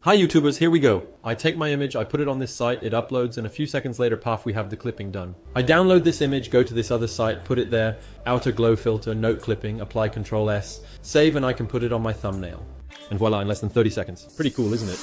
Hi YouTubers, here we go. I take my image, I put it on this site, it uploads, and a few seconds later, paf, we have the clipping done. I download this image, go to this other site, put it there, outer glow filter, note clipping, apply Ctrl S, save, and I can put it on my thumbnail. And voila, in less than 30 seconds. Pretty cool, isn't it?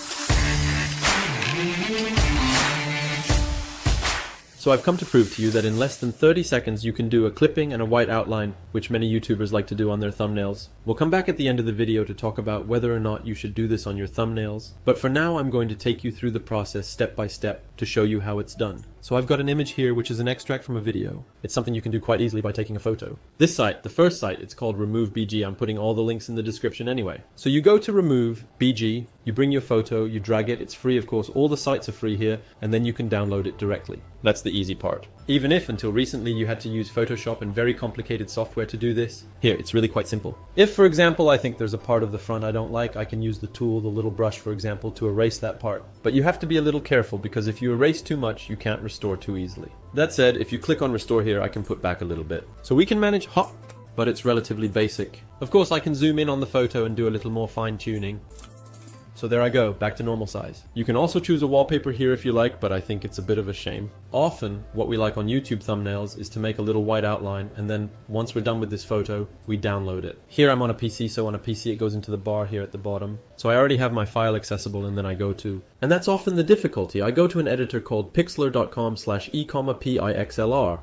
So I've come to prove to you that in less than 30 seconds you can do a clipping and a white outline, which many YouTubers like to do on their thumbnails. We'll come back at the end of the video to talk about whether or not you should do this on your thumbnails, but for now I'm going to take you through the process step by step to show you how it's done. So I've got an image here which is an extract from a video. It's something you can do quite easily by taking a photo. This site, the first site, it's called Remove BG. I'm putting all the links in the description anyway. So you go to Remove BG, you bring your photo, you drag it, it's free of course, all the sites are free here, and then you can download it directly. That's the easy part. Even if until recently you had to use Photoshop and very complicated software to do this, here it's really quite simple. If for example I think there's a part of the front I don't like, I can use the tool, the little brush for example, to erase that part. But you have to be a little careful because if you erase too much you can't restore too easily. That said, if you click on restore here I can put back a little bit. So we can manage hop, but it's relatively basic. Of course I can zoom in on the photo and do a little more fine tuning. So there I go, back to normal size. You can also choose a wallpaper here if you like, but I think it's a bit of a shame. Often, what we like on YouTube thumbnails is to make a little white outline, and then once we're done with this photo, we download it. Here I'm on a PC, so on a PC it goes into the bar here at the bottom. So I already have my file accessible, and then I go to... And that's often the difficulty. I go to an editor called pixlr.com/e-pixlr.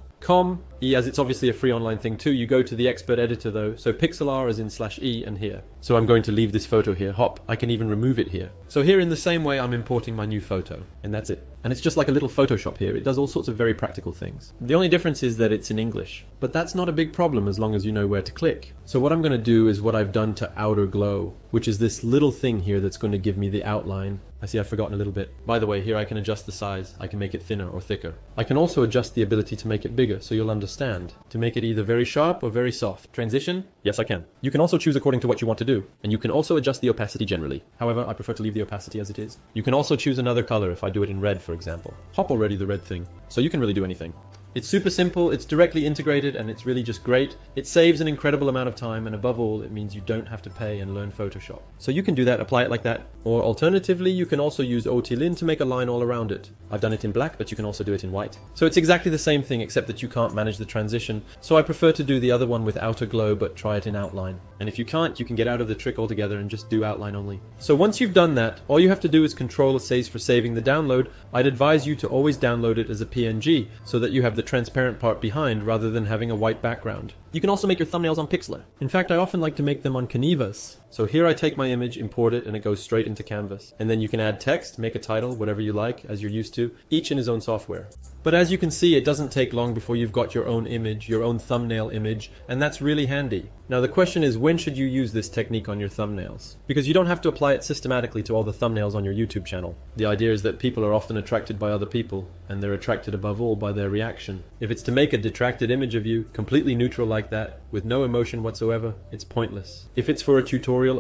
As it's obviously a free online thing too, you go to the expert editor though, so pixlr is in /e and here. So I'm going to leave this photo here, hop, I can even remove it here. So here in the same way I'm importing my new photo, and that's it. And it's just like a little Photoshop here, it does all sorts of very practical things. The only difference is that it's in English, but that's not a big problem as long as you know where to click. So what I'm going to do is what I've done to outer glow, which is this little thing here that's going to give me the outline. I see I've forgotten a little bit. By the way, here I can adjust the size. I can make it thinner or thicker. I can also adjust the ability to make it bigger, so you'll understand. To make it either very sharp or very soft. Transition? Yes, I can. You can also choose according to what you want to do. And you can also adjust the opacity generally. However, I prefer to leave the opacity as it is. You can also choose another color if I do it in red, for example. Hop already the red thing. So you can really do anything. It's super simple, it's directly integrated, and it's really just great. It saves an incredible amount of time, and above all, it means you don't have to pay and learn Photoshop. So you can do that, apply it like that. Or alternatively, you can also use Otilin to make a line all around it. I've done it in black, but you can also do it in white. So it's exactly the same thing, except that you can't manage the transition. So I prefer to do the other one with outer glow, but try it in outline. And if you can't, you can get out of the trick altogether and just do outline only. So once you've done that, all you have to do is Ctrl saves for saving the download. I'd advise you to always download it as a PNG, so that you have the transparent part behind rather than having a white background. You can also make your thumbnails on Pixlr. In fact, I often like to make them on Canvas. So here I take my image, import it, and it goes straight into Canvas. And then you can add text, make a title, whatever you like, as you're used to, each in his own software. But as you can see, it doesn't take long before you've got your own image, your own thumbnail image, and that's really handy. Now the question is, when should you use this technique on your thumbnails? Because you don't have to apply it systematically to all the thumbnails on your YouTube channel. The idea is that people are often attracted by other people, and they're attracted above all by their reaction. If it's to make a detracted image of you, completely neutral like that, with no emotion whatsoever, it's pointless. If it's for a tutorial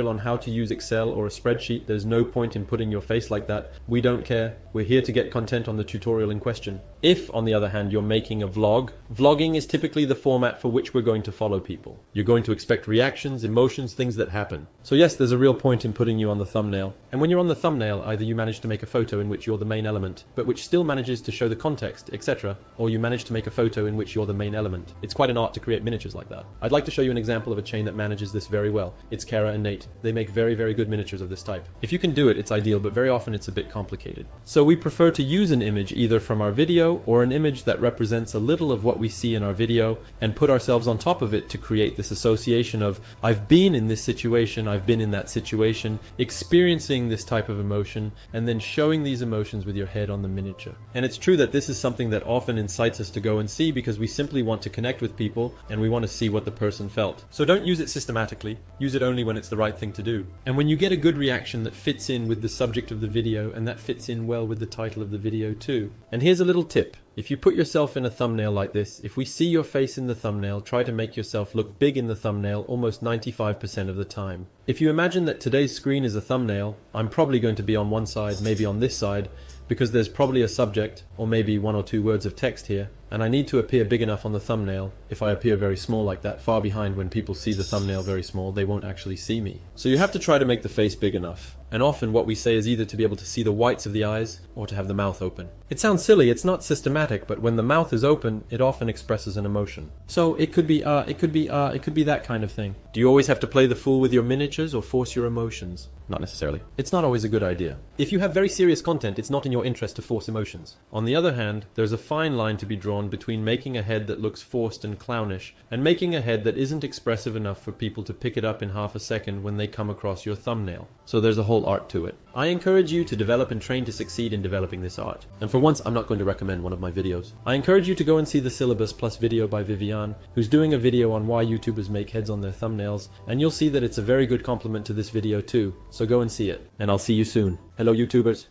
on how to use Excel or a spreadsheet, there's no point in putting your face like that. We don't care. We're here to get content on the tutorial in question. If, on the other hand, you're making a vlog, vlogging is typically the format for which we're going to follow people. You're going to expect reactions, emotions, things that happen. So yes, there's a real point in putting you on the thumbnail. And when you're on the thumbnail, either you manage to make a photo in which you're the main element, but which still manages to show the context, etc., or you manage to make a photo in which you're the main element. It's quite an art to create miniatures like that. I'd like to show you an example of a chain that manages this very well. It's Kara and Nate. They make very, very good miniatures of this type. If you can do it, it's ideal, but very often it's a bit complicated. So we prefer to use an image either from our video or an image that represents a little of what we see in our video and put ourselves on top of it to create this association of I've been in this situation, I've been in that situation, experiencing this type of emotion, and then showing these emotions with your head on the miniature. And it's true that this is something that often incites us to go and see because we simply want to connect with people and we want to see what the person felt. So don't use it systematically, use it only when it's the right thing to do. And when you get a good reaction that fits in with the subject of the video and that fits in well with the title of the video too. And here's a little tip. If you put yourself in a thumbnail like this, if we see your face in the thumbnail, try to make yourself look big in the thumbnail almost 95% of the time. If you imagine that today's screen is a thumbnail, I'm probably going to be on one side, maybe on this side, because there's probably a subject, or maybe one or two words of text here, and I need to appear big enough on the thumbnail. If I appear very small like that, far behind when people see the thumbnail very small, they won't actually see me. So you have to try to make the face big enough. and often what we say is either to be able to see the whites of the eyes or to have the mouth open. It sounds silly, it's not systematic, but when the mouth is open, it often expresses an emotion. So it could be that kind of thing. Do you always have to play the fool with your miniatures or force your emotions? Not necessarily. It's not always a good idea. If you have very serious content, it's not in your interest to force emotions. On the other hand, there's a fine line to be drawn between making a head that looks forced and clownish and making a head that isn't expressive enough for people to pick it up in half a second when they come across your thumbnail. So there's a whole art to it. I encourage you to develop and train to succeed in developing this art. And for once, I'm not going to recommend one of my videos. I encourage you to go and see the syllabus plus video by Viviane, who's doing a video on why YouTubers make heads on their thumbnails, and you'll see that it's a very good complement to this video too. So go and see it. And I'll see you soon. Hello YouTubers.